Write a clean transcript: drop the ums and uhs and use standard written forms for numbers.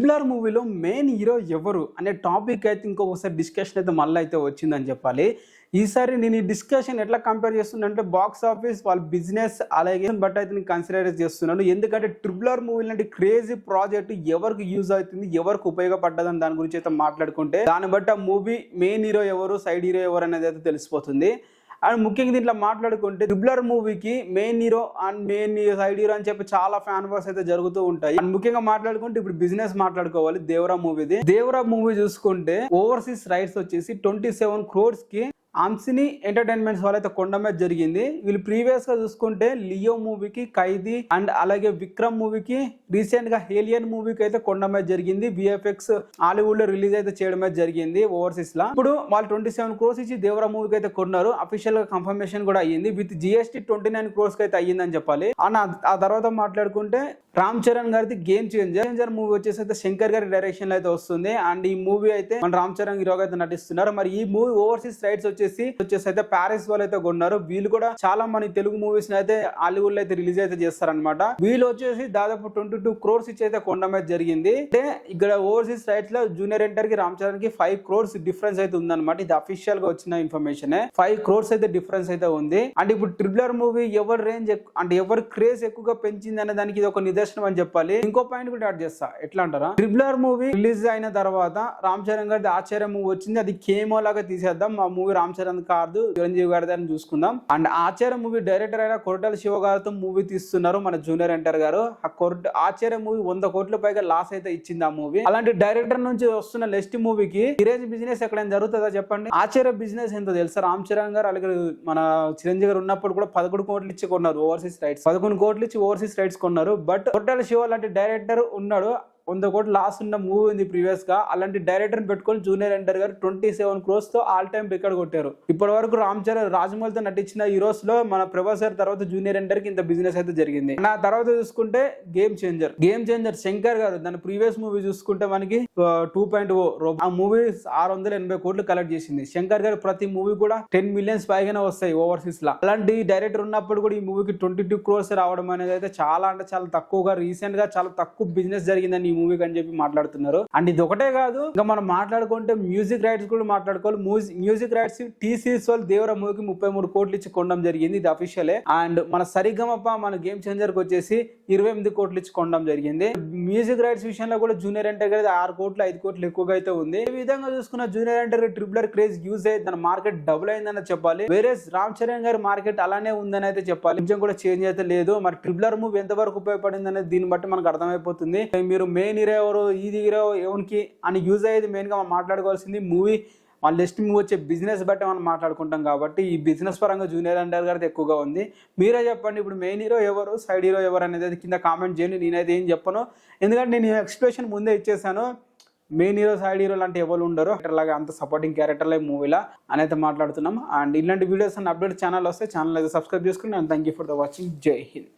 Triple R మూవీలో main hero ఎవరు అనే టాపిక్ అయితే ఇంకొకసారి డిస్కషన్ అయితే మళ్ళీ అయితే వచ్చిందని చెప్పాలి. ఈసారి నేను ఈ డిస్కషన్ ఎట్లా కంపేర్ చేస్తున్నానంటే బాక్స్ ఆఫీస్ వాళ్ళ బిజినెస్ అలాగే బట్ అయితే నేను కన్సిడర్ చేస్తున్నాను. ఎందుకంటే ట్రిపుల్ ఆర్ మూవీ లాంటి క్రేజీ ప్రాజెక్ట్ ఎవరికి యూజ్ అవుతుంది, ఎవరికి ఉపయోగపడ్డదని దాని గురించి అయితే మాట్లాడుకుంటే దాన్ని బట్టి ఆ మూవీ మెయిన్ హీరో ఎవరు, సైడ్ హీరో ఎవరు అనేది అయితే తెలిసిపోతుంది. అండ్ ముఖ్యంగా దీంట్లో మాట్లాడుకుంటే ట్రిపుల్ ఆర్ మూవీకి main hero and main side hero అని చెప్పి చాలా ఫ్యాన్ వార్స్ అయితే జరుగుతూ ఉంటాయి. అండ్ ముఖ్యంగా మాట్లాడుకుంటే ఇప్పుడు బిజినెస్ మాట్లాడుకోవాలి. దేవరా మూవీ చూసుకుంటే ఓవర్సీస్ రైట్స్ వచ్చేసి 27 crores కి ఆమ్సినీ ఎంటర్టైన్మెంట్స్ వాళ్ళైతే కొనడమే జరిగింది. వీళ్ళు ప్రీవియస్ గా చూసుకుంటే లియో మూవీకి, ఖైదీ అండ్ అలాగే విక్రమ్ మూవీకి, రీసెంట్ గా ఏలియన్ మూవీకి అయితే కొనడమే జరిగింది. విఎఫ్ఎక్స్ హాలీవుడ్ లో రిలీజ్ అయితే చేయడమే జరిగింది ఓవర్సీస్ లా. ఇప్పుడు వాళ్ళు 27 crores ఇచ్చి దేవరా మూవీకి అయితే కొన్నారు. అఫీషియల్ గా కన్ఫర్మేషన్ కూడా అయ్యింది. విత్ జిఎస్టీ 29 crores కి అయితే అయ్యిందని చెప్పాలి. ఆ తర్వాత మాట్లాడుకుంటే రామ్ చరణ్ గారిది గేమ్ చేంజర్ మూవీ వచ్చేసి అయితే శంకర్ గారి డైరెక్షన్ లో అయితే వస్తుంది. అండ్ ఈ మూవీ అయితే మన రామ్ చరణ్ హీరోగా అయితే నటిస్తున్నారు. మరి ఈ మూవీ ఓవర్సీస్ రైట్స్ వచ్చేసి అయితే ప్యారిస్ వాళ్ళు అయితే కొన్నారు. వీళ్ళు కూడా చాలా మన తెలుగు మూవీస్ అయితే హాలీవుడ్ లో అయితే రిలీజ్ అయితే చేస్తారనమాట. వీళ్ళు వచ్చేసి దాదాపు 22 crores ఇచ్చి అయితే కొనడమే జరిగింది. అంటే ఇక్కడ ఓవర్సీస్ రైట్స్ లో జూనియర్ ఎన్టీఆర్ కి, రామ్ చరణ్ కి 5 crores డిఫరెన్స్ అయితే ఉందన్నమాట. ఇది అఫీషియల్ గా వచ్చిన ఇన్ఫర్మేషన్. 5 crores అయితే డిఫరెన్స్ అయితే ఉంది. అండ్ ఇప్పుడు ట్రిపుల్ ఆర్ మూవీ ఎవరి రేంజ్ అంటే ఎవరి క్రేజ్ ఎక్కువగా పెంచింది అనే దానికి ఇది ఒక నిదర్శనం అని చెప్పాలి. ఇంకో పాయింట్ కూడా యాడ్ చేస్తా. ఎట్లా అంటారా, ట్రిపుల్ ఆర్ మూవీ రిలీజ్ అయిన తర్వాత రామ్ చరణ్ గారి ఆచార్య మూవీ వచ్చింది. అది కేమో లాగా తీసేద్దాం, ఆ మూవీ రామ్ చరణ్ కాదు చిరంజీవి గారి అని చూసుకుందాం. అండ్ ఆచార్య మూవీ డైరెక్టర్ అయిన కొరటాల శివ గారితో మూవీ తీస్తున్నారు మన జూనియర్ ఎన్టీఆర్ గారు. ఆచార్య మూవీ 100 కోట్ల పైగా లాస్ అయితే ఇచ్చింది ఆ మూవీ. అలాంటి డైరెక్టర్ నుంచి వస్తున్న నెక్స్ట్ మూవీకి కిరేజ్ బిజినెస్ ఎక్కడైనా జరుగుతుందా చెప్పండి. ఆచార్య బిజినెస్ ఎంతో తెలుసా? రామ్ చరణ్ గారు అలాగే మన చిరంజీవి గారు ఉన్నప్పుడు కూడా 11 కోట్లు ఇచ్చి కొన్నారు ఓవర్సీస్ రైట్స్. 11 కోట్లు ఇచ్చి ఓవర్సీస్ రైట్స్ కొన్నారు. బట్ కొరటాల శివ లాంటి డైరెక్టర్ ఉన్నాడు, 100 కోట్లు లాస్ ఉన్న మూవీ ఉంది ప్రీవియస్ గా. అలాంటి డైరెక్టర్ పెట్టుకొని జూనియర్ ఎన్టీఆర్ గారు 27 crores తో ఆల్ టైమ్ రికార్డ్ కొట్టారు. ఇప్పటి వరకు రామ్ చరణ్, రాజమౌళితో నటించిన హీరోస్ లో మన ప్రభాస్ గారి తర్వాత జూనియర్ ఎన్టీఆర్ కి ఇంత బిజినెస్ అయితే జరిగింది. నా తర్వాత చూసుకుంటే గేమ్ చేంజర్ శంకర్ గారు దాని ప్రీవియస్ మూవీ చూసుకుంటే మనకి 2.0 ఆ మూవీ 680 కోట్లు కలెక్ట్ చేసింది. శంకర్ గారు ప్రతి మూవీ కూడా 10 million పైగానే వస్తాయి ఓవర్సీస్ లా. అలాంటి డైరెక్టర్ ఉన్నప్పుడు కూడా ఈ మూవీకి 22 crores రావడం అనేది అయితే చాలా అంటే చాలా తక్కువగా, రీసెంట్ గా చాలా తక్కువ బిజినెస్ జరిగిందని ఈ మూవీకి అని చెప్పి మాట్లాడుతున్నారు. అండ్ ఇది ఒకటే కాదు, ఇంకా మనం మాట్లాడుకుంటే మ్యూజిక్ రైట్స్ కూడా మాట్లాడుకోవాలి. మ్యూజిక్ రైట్స్ టీ సిరీస్ వాళ్ళు దేవరా మూవీకి 33 కోట్లు ఇచ్చి కొనడం జరిగింది. ఇది అఫీషియలే. అండ్ మన సరిగమప మన గేమ్ చేంజర్ కి వచ్చేసి 28 కోట్లు ఇచ్చి కొనడం జరిగింది. మ్యూజిక్ రైట్స్ విషయంలో కూడా జూనియర్ ఎన్టీఆర్ గారి 6 కోట్లు 5 కోట్లు ఎక్కువగా అయితే ఉంది. ఈ విధంగా చూసుకున్న junior NTR triple R craze use అయ్యి తన మార్కెట్ డబుల్ అయిందని చెప్పాలి. వేరే రామ్ చరణ్ గారి మార్కెట్ అలానే ఉందని అయితే చెప్పాలి. కొంచెం కూడా చేంజ్ అయితే లేదు. మరి ట్రిపుల్ ఆర్ మూవీ ఎంతవరకు ఉపయోగపడింది అనేది దీన్ని బట్టి మనకు అర్థమైపోతుంది. మీరు మెయిన్ హీరో ఎవరు, ఇది హీరో ఎవరికి అని యూజ్ అయ్యేది మెయిన్ గా మనం మాట్లాడుకోవాల్సింది మూవీ వాళ్ళ నెక్స్ట్ మూవీ వచ్చే బిజినెస్ బట్టి మనం మాట్లాడుకుంటాం. కాబట్టి ఈ బిజినెస్ పరంగా జూనియర్ ఎన్టీఆర్ గారిది ఎక్కువగా ఉంది. మీరే చెప్పండి, ఇప్పుడు మెయిన్ హీరో ఎవరు, సైడ్ హీరో ఎవరు అనేది కింద కామెంట్ చేయండి. నేనైతే ఏం చెప్పను, ఎందుకంటే నేను ఎక్స్ప్రెషన్ ముందే ఇచ్చేసాను. మెయిన్ హీరో, సైడ్ హీరో లాంటి ఎవరు ఉండరు, లాగా అంత సపోర్టింగ్ క్యారెక్టర్ లైక్ మూవీలా అని అయితే మాట్లాడుతున్నాం. అండ్ ఇలాంటి వీడియోస్ అండ్ అప్డేట్ ఛానల్ వస్తే ఛానల్ అయితే సబ్స్క్రైబ్ చేసుకుని. And thank you for the watching. జై హింద్.